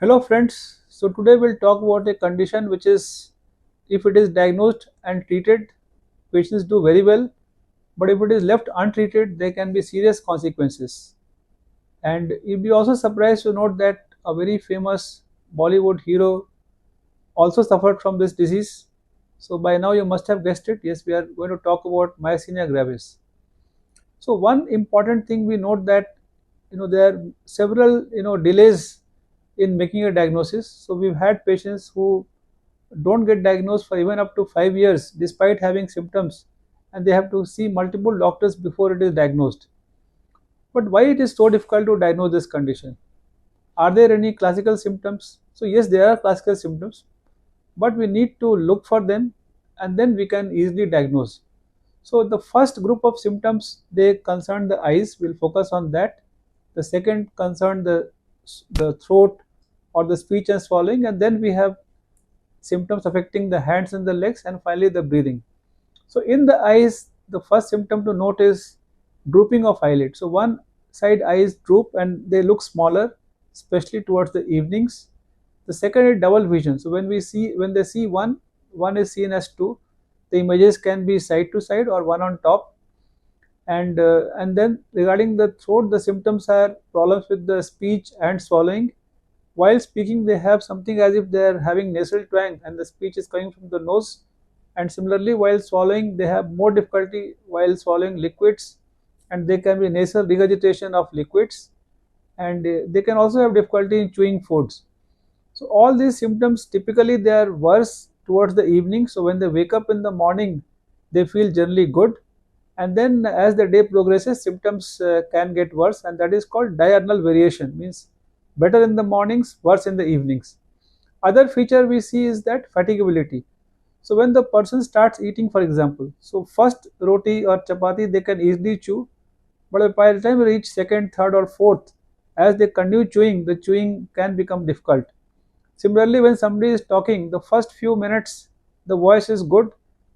Hello friends, so today we'll talk about a condition which is, if it is diagnosed and treated, patients do very well, but if it is left untreated there can be serious consequences. And you'll be also surprised to note that a very famous Bollywood hero also suffered from this disease. So by now you must have guessed it, yes, we are going to talk about myasthenia gravis. So one important thing we note that there are several delays in making a diagnosis. So we've had patients who don't get diagnosed for even up to 5 years despite having symptoms, and they have to see multiple doctors before it is diagnosed. But why it is so difficult to diagnose this condition? Are there any classical symptoms? So yes, there are classical symptoms, but we need to look for them and then we can easily diagnose. So the first group of symptoms, they concern the eyes. We'll focus on that. The second concern the throat or the speech and swallowing, and then we have symptoms affecting the hands and the legs, and finally the breathing. So in the eyes, the first symptom to note is drooping of eyelid. So one side eyes droop and they look smaller, especially towards the evenings. The second is double vision. So when they see one is seen as two. The images can be side to side or one on top. And then regarding the throat, the symptoms are problems with the speech and swallowing. While speaking, they have something as if they are having nasal twang and the speech is coming from the nose. And similarly, while swallowing, they have more difficulty while swallowing liquids, and there can be nasal regurgitation of liquids, and they can also have difficulty in chewing foods. So all these symptoms, typically they are worse towards the evening. So when they wake up in the morning, they feel generally good, and then as the day progresses, symptoms can get worse, and that is called diurnal variation, means better in the mornings, worse in the evenings. Other feature we see is that fatigability. So when the person starts eating, for example, so first roti or chapati they can easily chew, but by the time they reach second, third or fourth, as they continue chewing, the chewing can become difficult. Similarly, when somebody is talking, the first few minutes the voice is good,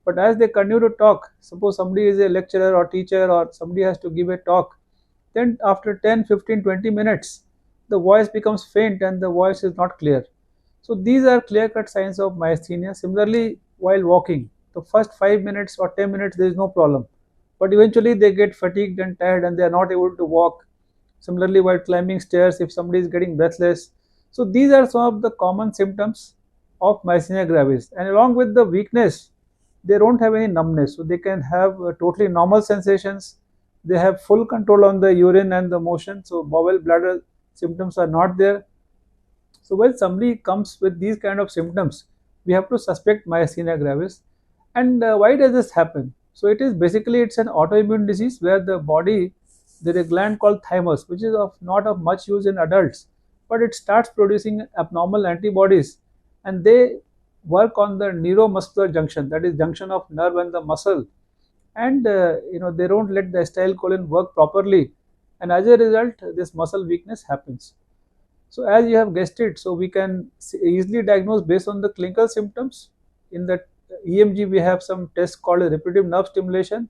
but as they continue to talk, suppose somebody is a lecturer or teacher or somebody has to give a talk, then after 10, 15, 20 minutes, the voice becomes faint and the voice is not clear. So these are clear-cut signs of myasthenia. Similarly, while walking, the first 5 minutes or 10 minutes there is no problem, but eventually they get fatigued and tired and they are not able to walk. Similarly, while climbing stairs, if somebody is getting breathless. So these are some of the common symptoms of myasthenia gravis, and along with the weakness, they don't have any numbness, so they can have totally normal sensations. They have full control on the urine and the motion, so bowel bladder symptoms are not there. So when somebody comes with these kind of symptoms, we have to suspect myasthenia gravis. And why does this happen? So it is basically, it's an autoimmune disease where the body, there is a gland called thymus, which is of not of much use in adults, but it starts producing abnormal antibodies, and they work on the neuromuscular junction, that is junction of nerve and the muscle, and they don't let the acetylcholine work properly, and as a result this muscle weakness happens. So as you have guessed it, so we can easily diagnose based on the clinical symptoms. In the EMG we have some test called a repetitive nerve stimulation,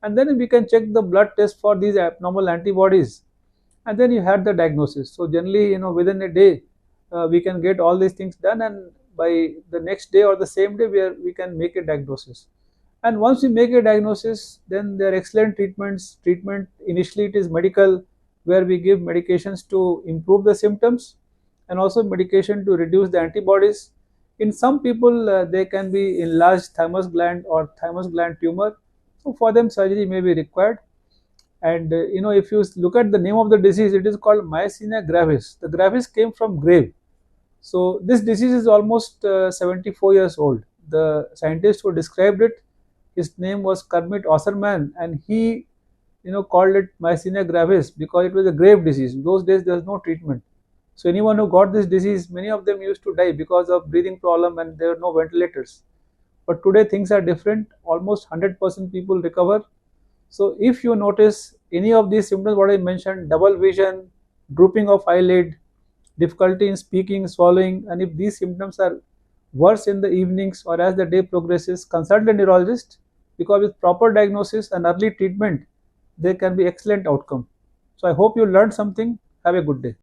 and then we can check the blood test for these abnormal antibodies, and then you had the diagnosis. So generally, within a day we can get all these things done, and by the next day or the same day we can make a diagnosis. And once we make a diagnosis, then there are excellent treatments. Treatment initially it is medical, where we give medications to improve the symptoms and also medication to reduce the antibodies. In some people they can be enlarged thymus gland or thymus gland tumor, so for them surgery may be required. And if you look at the name of the disease, it is called myasthenia gravis. The gravis came from grave. So this disease is almost 74 years old. The scientist who described it, his name was Kermit Osserman, and he called it myasthenia gravis because it was a grave disease. In those days there was no treatment. So anyone who got this disease, many of them used to die because of breathing problem and there were no ventilators. But today things are different. Almost 100% people recover. So if you notice any of these symptoms what I mentioned, double vision, drooping of eyelid, difficulty in speaking, swallowing, and if these symptoms are worse in the evenings or as the day progresses, consult a neurologist, because with proper diagnosis and early treatment there can be excellent outcome. So I hope you learned something. Have a good day.